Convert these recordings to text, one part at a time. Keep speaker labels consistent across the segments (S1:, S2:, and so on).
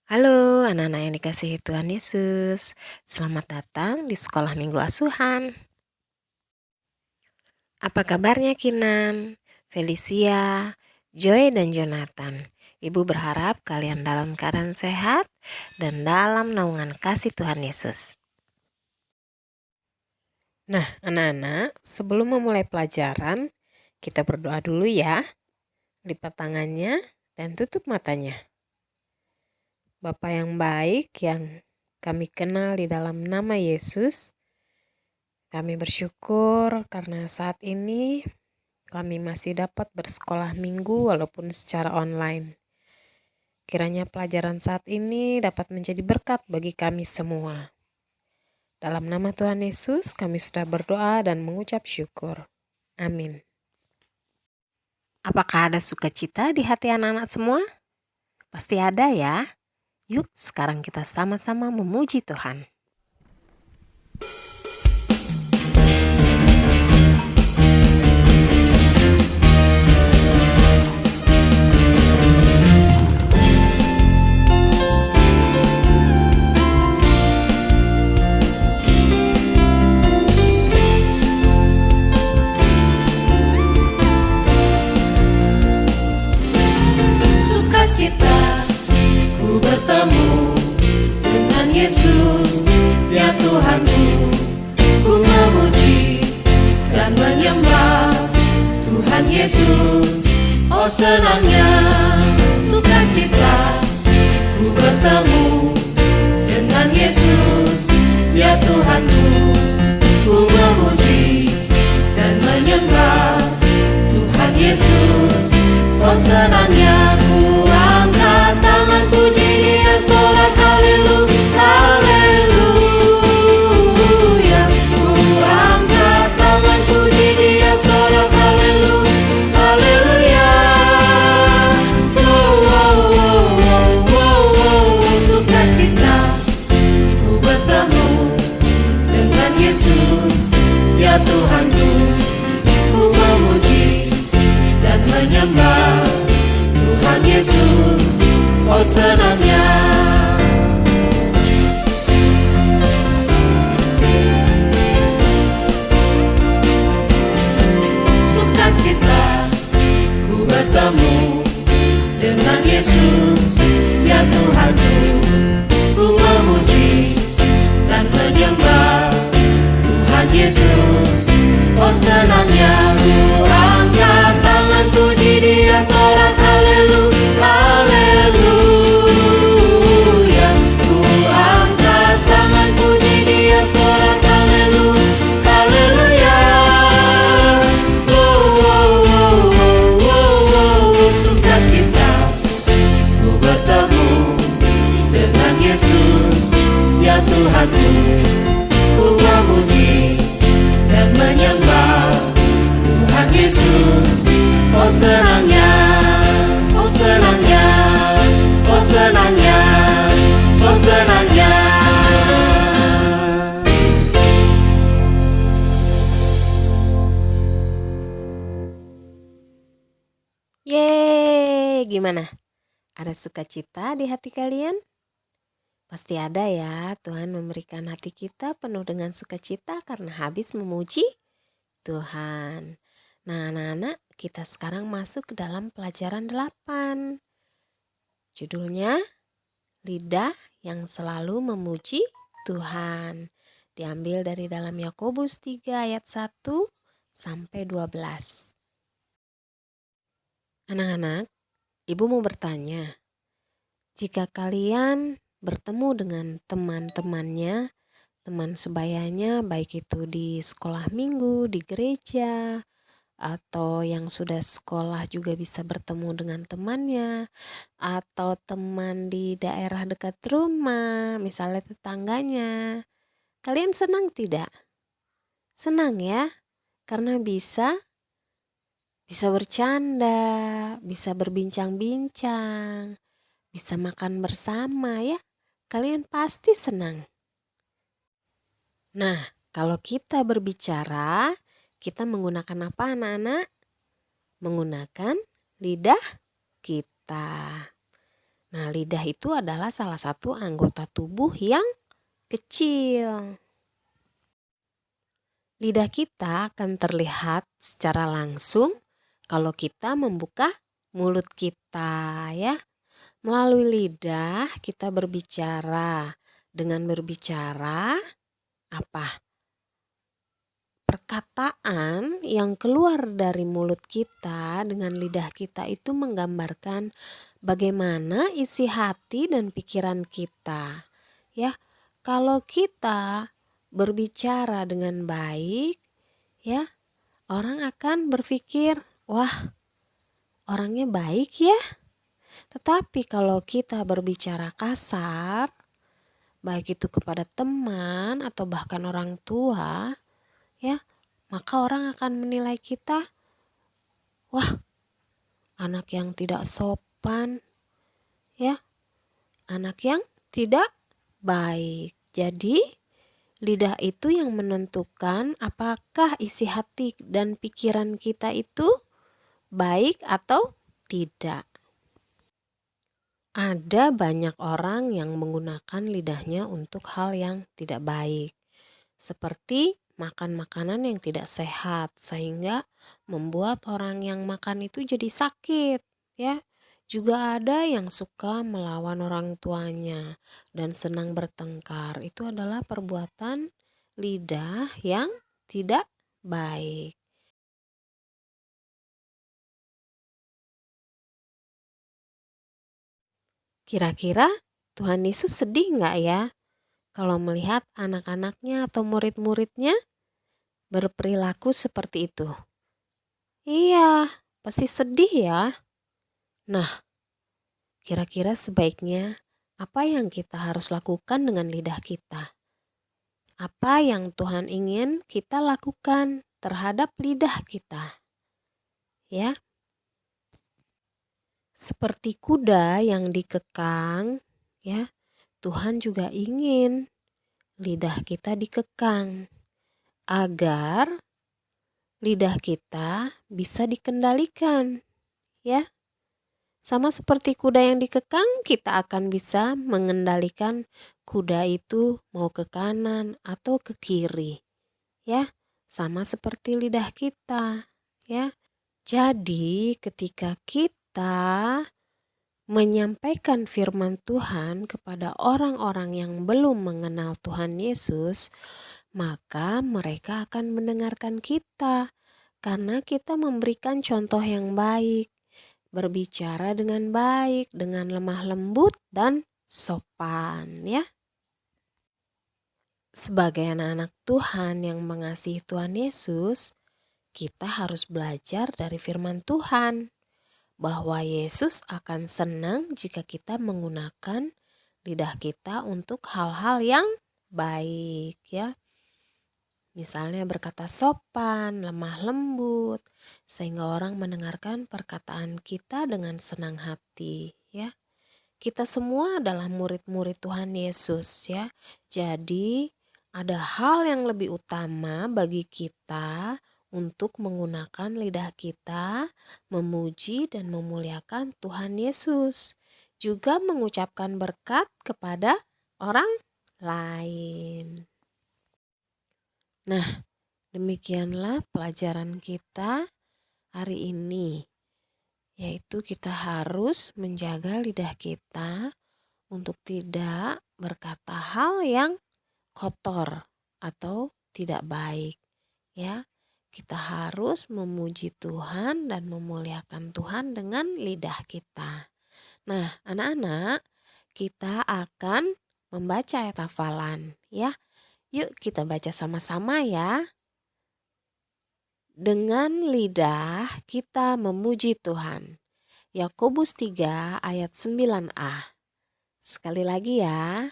S1: Halo anak-anak yang dikasihi Tuhan Yesus. Selamat datang di Sekolah Minggu Asuhan. Apa kabarnya Kinan, Felicia, Joy dan Jonathan? Ibu berharap kalian dalam keadaan sehat dan dalam naungan kasih Tuhan Yesus. Nah anak-anak, sebelum memulai pelajaran, kita berdoa dulu ya. Lipat tangannya dan tutup matanya. Bapa yang baik yang kami kenal di dalam nama Yesus, kami bersyukur karena saat ini kami masih dapat bersekolah minggu walaupun secara online. Kiranya pelajaran saat ini dapat menjadi berkat bagi kami semua. Dalam nama Tuhan Yesus kami sudah berdoa dan mengucap syukur. Amin. Apakah ada sukacita di hati anak-anak semua? Pasti ada ya. Yuk sekarang kita sama-sama memuji Tuhan.
S2: Sukacita ku bertemu dengan Yesus, ya Tuhanku. Ku memuji dan menyembah Tuhan Yesus. Oh senangnya sukacita ku bertemu dengan Yesus, ya Tuhanku. Ku memuji dan menyembah Tuhan Yesus. Oh senangnya ku angkat tangan puji Dia, sorak haleluya, haleluya. Ku angkat tangan puji Dia, sorak haleluya, haleluya. Oh, oh, oh, oh, oh, oh. Sukacita ku bertemu dengan Yesus, ya Tuhanku. Ku memuji dan menyembah Tuhan Yesus. Oh senangnya sukacita ku bertemu dengan Yesus, ya Tuhanku. Ku memuji dan menyembah Tuhan Yesus. Oh senangnya ku angkat tangan puji Dia, sorak haleluya, haleluya. Ku angkat tangan puji Dia, sorak haleluya, haleluya. Oh, oh, oh, oh, oh, oh. Sukacita ku bertemu dengan Yesus, ya Tuhanku. Ku memuji dan menyembah Tuhan Yesus. Oh senangnya, oh senangnya, oh senangnya, oh senangnya.
S1: Yeay, gimana? Ada sukacita di hati kalian? Pasti ada ya, Tuhan memberikan hati kita penuh dengan sukacita karena habis memuji Tuhan. Nah anak-anak, kita sekarang masuk ke dalam pelajaran 8. Judulnya, Lidah yang Selalu Memuji Tuhan. Diambil dari dalam Yakobus 3 ayat 1 sampai 12. Anak-anak, ibu mau bertanya, jika kalian bertemu dengan teman-temannya, teman sebayanya, baik itu di sekolah minggu, di gereja, atau yang sudah sekolah juga bisa bertemu dengan temannya, atau teman di daerah dekat rumah, misalnya tetangganya. Kalian senang tidak? Senang ya, karena bisa bercanda, bisa berbincang-bincang, bisa makan bersama ya. Kalian pasti senang. Nah, kalau kita berbicara, kita menggunakan apa anak-anak? Menggunakan lidah kita. Nah, lidah itu adalah salah satu anggota tubuh yang kecil. Lidah kita akan terlihat secara langsung kalau kita membuka mulut kita, ya. Melalui lidah kita berbicara. Dengan berbicara, apa? Perkataan yang keluar dari mulut kita dengan lidah kita itu menggambarkan bagaimana isi hati dan pikiran kita. Ya, kalau kita berbicara dengan baik, ya, orang akan berpikir, wah, orangnya baik ya. Tetapi kalau kita berbicara kasar, baik itu kepada teman atau bahkan orang tua, ya, maka orang akan menilai kita, wah, anak yang tidak sopan, ya, anak yang tidak baik. Jadi, lidah itu yang menentukan apakah isi hati dan pikiran kita itu baik atau tidak. Ada banyak orang yang menggunakan lidahnya untuk hal yang tidak baik, seperti makan makanan yang tidak sehat sehingga membuat orang yang makan itu jadi sakit, ya. Juga ada yang suka melawan orang tuanya dan senang bertengkar. Itu adalah perbuatan lidah yang tidak baik. Kira-kira Tuhan Yesus sedih nggak ya kalau melihat anak-anaknya atau murid-muridnya berperilaku seperti itu? Iya, pasti sedih ya. Nah, kira-kira sebaiknya apa yang kita harus lakukan dengan lidah kita? Apa yang Tuhan ingin kita lakukan terhadap lidah kita? Ya, seperti kuda yang dikekang, ya, Tuhan juga ingin lidah kita dikekang agar lidah kita bisa dikendalikan, ya. Sama seperti kuda yang dikekang, kita akan bisa mengendalikan kuda itu mau ke kanan atau ke kiri, ya. Sama seperti lidah kita, ya. Jadi ketika kita menyampaikan firman Tuhan kepada orang-orang yang belum mengenal Tuhan Yesus, maka mereka akan mendengarkan kita karena kita memberikan contoh yang baik, berbicara dengan baik, dengan lemah lembut dan sopan, ya. Sebagai anak-anak Tuhan yang mengasihi Tuhan Yesus, kita harus belajar dari firman Tuhan bahwa Yesus akan senang jika kita menggunakan lidah kita untuk hal-hal yang baik, ya. Misalnya berkata sopan, lemah lembut, sehingga orang mendengarkan perkataan kita dengan senang hati, ya. Kita semua adalah murid-murid Tuhan Yesus, ya. Jadi ada hal yang lebih utama bagi kita untuk menggunakan lidah kita memuji dan memuliakan Tuhan Yesus. Juga mengucapkan berkat kepada orang lain. Nah, demikianlah pelajaran kita hari ini, yaitu kita harus menjaga lidah kita untuk tidak berkata hal yang kotor atau tidak baik, ya. Kita harus memuji Tuhan dan memuliakan Tuhan dengan lidah kita. Nah, anak-anak, kita akan membaca ayat hafalan, ya. Yuk kita baca sama-sama ya. Dengan lidah kita memuji Tuhan. Yakobus 3 ayat 9a. Sekali lagi ya.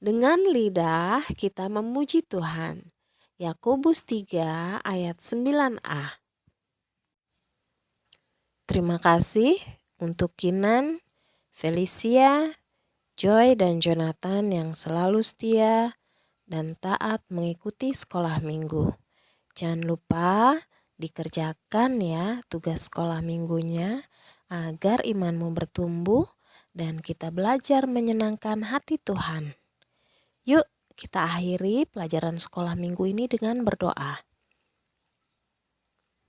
S1: Dengan lidah kita memuji Tuhan. Yakobus 3 ayat 9a. Terima kasih untuk Kinan, Felicia, Joy dan Jonathan yang selalu setia dan taat mengikuti sekolah minggu. Jangan lupa dikerjakan ya tugas sekolah minggunya agar imanmu bertumbuh dan kita belajar menyenangkan hati Tuhan. Yuk kita akhiri pelajaran sekolah minggu ini dengan berdoa.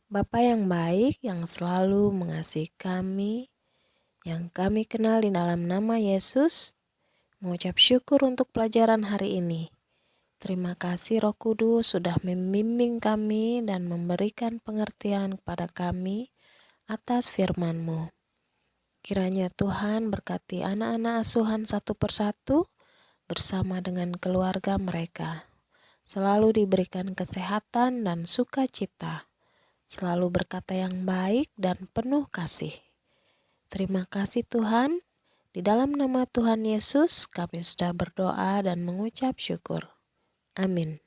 S1: Bapa yang baik yang selalu mengasihi kami, yang kami kenal di dalam nama Yesus, mengucap syukur untuk pelajaran hari ini. Terima kasih Roh Kudus sudah membimbing kami dan memberikan pengertian kepada kami atas firman-Mu. Kiranya Tuhan berkati anak-anak asuhan satu persatu bersama dengan keluarga mereka. Selalu diberikan kesehatan dan sukacita. Selalu berkata yang baik dan penuh kasih. Terima kasih Tuhan. Di dalam nama Tuhan Yesus kami sudah berdoa dan mengucap syukur. Amin.